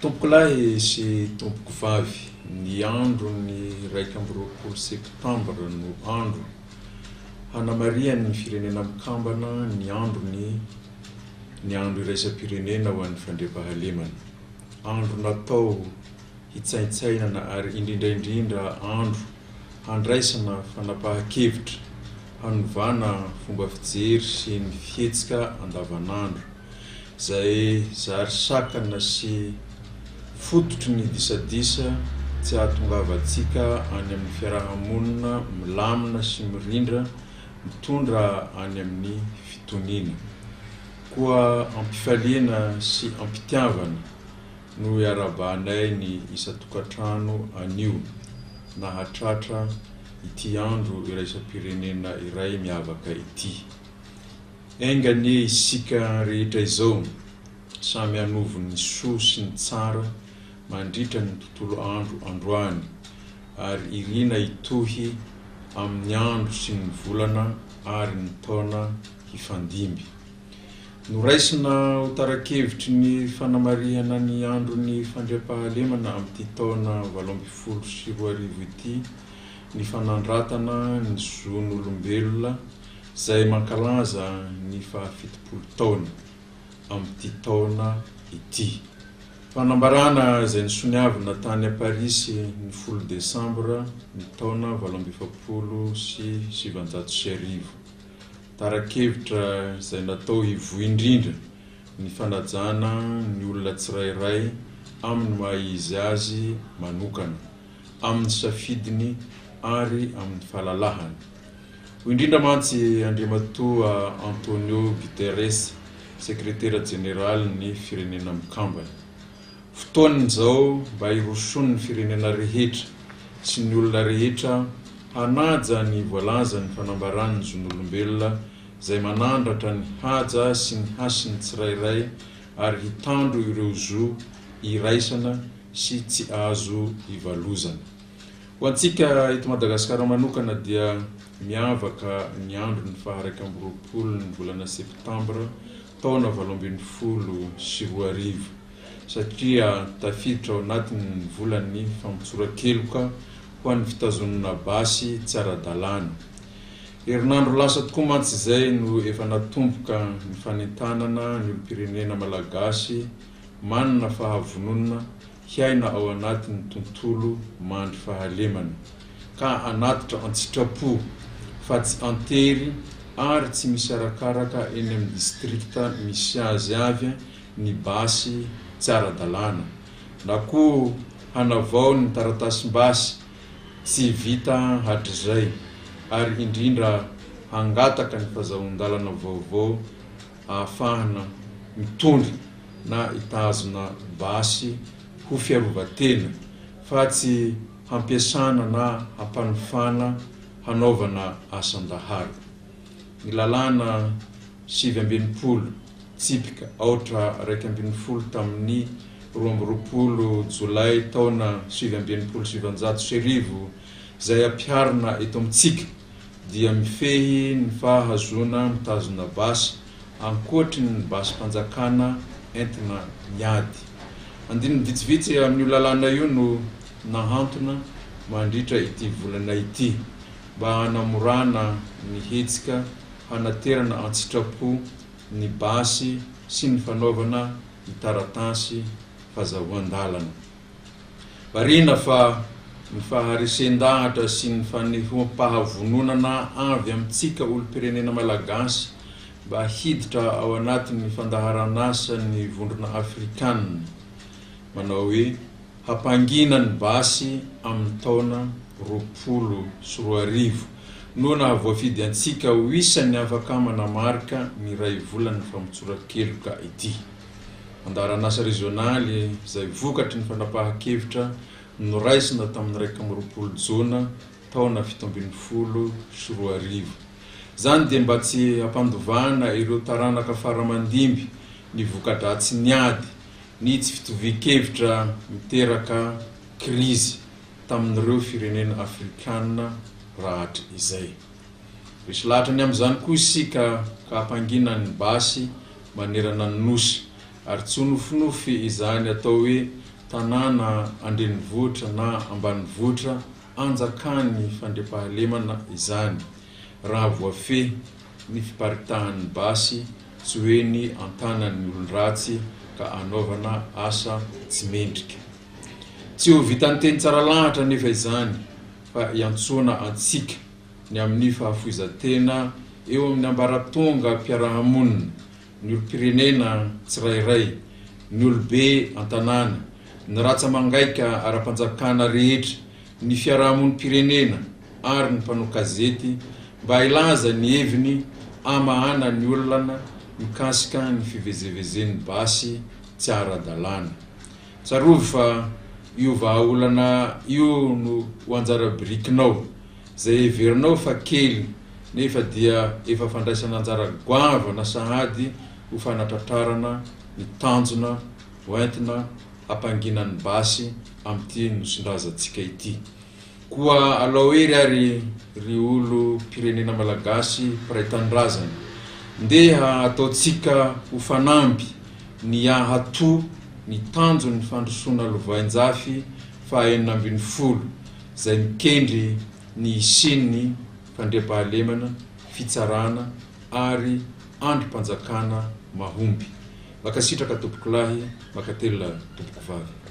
Tompoko lahy sy tompoko vavy, ny andro ny 1 septambra no andro hanamarian'ny firenena mikambana ny andro ny andro iraisam-pirenena ho an'ny fandriampahalemana. Andro natao hitsaintsainana ary indrindraindrindra andro handraisana fanapahan-kevitra, hanovana fomba fijery sy ny fihetsika andavanandro. Zay zary sakana sy fototry ny disadisa tsy ahatongavantsika any amin'ny fiarahamonina milamina sy mirindra mitondra any amin'ny fitoniana. Koa ampifaliana sy ampitiavana no iarabanay ny isa-tokantrano anio na hatratra ity andro iraisam-pirenena iray miavaka ity. Engany isika rehetra izao samy hanovo ny soa sy ny tsara mandritra ny tontolo andro androany ary irina hitohy amin'ny andro sy ny volana ary ny taona hifandimby. Noraisina ho tara-kevitry ny fanamarihana ny andro ny fandriampahalemana amin'ity taona 2024 ity ny fanandratana ny zon'olombelona zay mankalaza ny 70 taona amin'ity taona ity. Fanambarana izay nisoniavina tany a Parisy ny 10 Desambra ny taona 2017. Tara-kevitra izay natao hivohy indrindra ny fanajana ny olona tsirairay amin'ny maha-izy azy manokana, amin'ny safidiny ary amin'ny fahalalahany. Ho indrindra mantsy Andriamatoa Antonio Guterres, sekretera jeneraly ny firenena mikambana. Fotoan'izao mba hiroson'ny firenena rehetra sy ny olona rehetra hanaja ny voalaza ny fanambarany zon'olombelona zay manandratra ny haja sy ny hasiny tsirairay ary hitandro ireo zo iraisana sy tsy azo ivalozana. Ho antsika eto Madagasikara manokana dia miavaka ny andro ny 1 ny volana Septambra taona 2024 satria tafiditra ao anatin'ny volan'ny fampitsoran-keloka ho an'ny fitazonana basy tsy ara-dalàna. Herinandro lasa tokoa mantsy izay no efa natomboka ny fanentanana ny olom-pirenena malagasy manana fahavononana hiaina ao anatin'ny tontolo mandry fahalemana ka anatitra an-tsitrapo fa tsy antery ary tsy misy arakaraka eny amin'ny distrikta misy azy avy ny basy tsy ara-dalàna na koa hanavao ny taratasim-basy tsy vita hatrizay ary indrindra hangataka ny fahazoan-dalana vaovao ahafahana mitondry na hitazona basy ho fiarovatena fa tsy hampiasana na hampanofana hanaovana asan-dahara. Ny lalàna 7 tsipika aotra 1 tamin'ny 12 Jolay taona 1770 zay ampiharina eto amintsika dia mifehy ny fahazona mitazona basy ankoatry ny basy panjakana entina miady. Andininy vitsivitsy amin'io lalàna io no nahantona mandritra ity volana ity mba hanamorana ny hetsika hanaterana an-tsitrapo ny basy sy ny fanaovana ny taratasy fahazoan-dalana. Marina fa ny faharesen-dahatra sy ny fanehoam-pahavononana avy amintsika olom-pirenena malagasy mba hiditra ao anatin'ny fandaharan'asa ny vondrona afrikanina manao hoe hampangina ny basy amin'ny taona 2024 no nahavoafidy antsika ho isan'ny afaka manamarika ny ray volan'ny fampitsoran-keloka ity. Andaharan'asa regionaly izay vokatry ny fanapahan-kevitra noraisina tamin'ny 1 Jona taona 1712. Zany dia mba tsy hampandovana ireo taranaka faramandimby ny voka-dratsy niady ny tsy fitovian-kevitra miteraka krizy tamin'ireo firenena afrikanina rahatra izay. Misy lahatrany amin'izany koa isika ka hampangina ny basy manerana ny nosy ary tsy ho nofinofy izany atao hoe tanàna andrenivohitra na ambanivohitra anjakany fandriampahalemana izany raha voafehy ny fiparitahan'ny basy tsy hoe ny antanan'ny olon-dratsy ka anaovana asa tsy mendrika. Tsy ho vitan'ny teny tsara lahatra nefa izany fa iantsoana antsika ny amin'ny fahafoizan-tena eo amin'ny ambaratonga mpiarahamonina, ny olom-pirenena tsirairay, ny olobe an-tanàna, ny ratsa-mangaika ara-panjakana rehetra, ny fiarahamonim-pirenena ary ny mpanao gazety mba ilaza ny heviny amahana ny olana mikasika ny fivezevezen'ny basy tsy ara-dalàna. Tsarovy fa io vahaolana io no ho anjara birikinao zay heverinao fa kely nefa dia efa fandraisana anjara goavana sahady ho fanatratrarana ny tanjona hoentina hampanginan'ny basy amin'ity nosondrazatsika ity. Koa alao ery ary ry olo pirenena malagasy mpiray tanindrazana, ndeha ataotsika ho fanamby ny ahatoa ny tanjon'ny fandrosoana lovain-jafy fa 4 zay mikendry ny isin'ny fandriampahalemana, fitsarana ary androm-panjakana mahomby. Makasitraka tompoko lahy, makatela tompoko vavy.